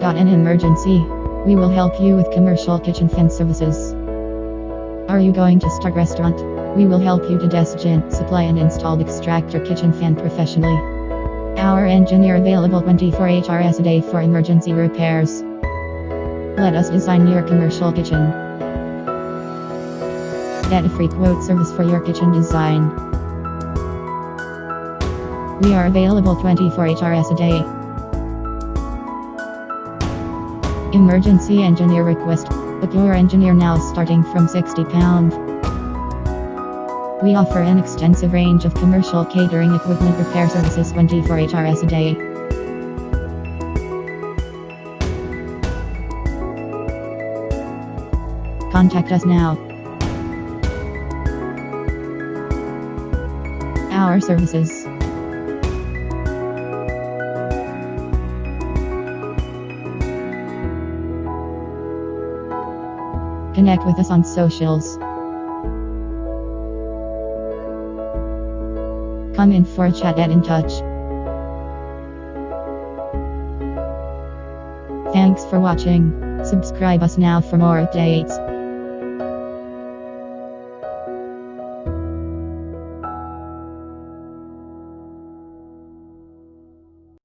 Got an emergency? We will help you with commercial kitchen fan services. Are you going to start restaurant? We will help you to design, supply and install Extractor kitchen fan professionally. Our engineer available 24 hours a day for emergency repairs. Let us design your commercial kitchen. Get a free quote service for your kitchen design. We are available 24 hours a day. Emergency engineer request. Book your engineer now starting from £60. We offer an extensive range of commercial catering equipment repair services 24 hours a day. Contact us now. Our services. Connect with us on socials. Come in for a chat, get in touch. Thanks for watching. Subscribe us now for more updates.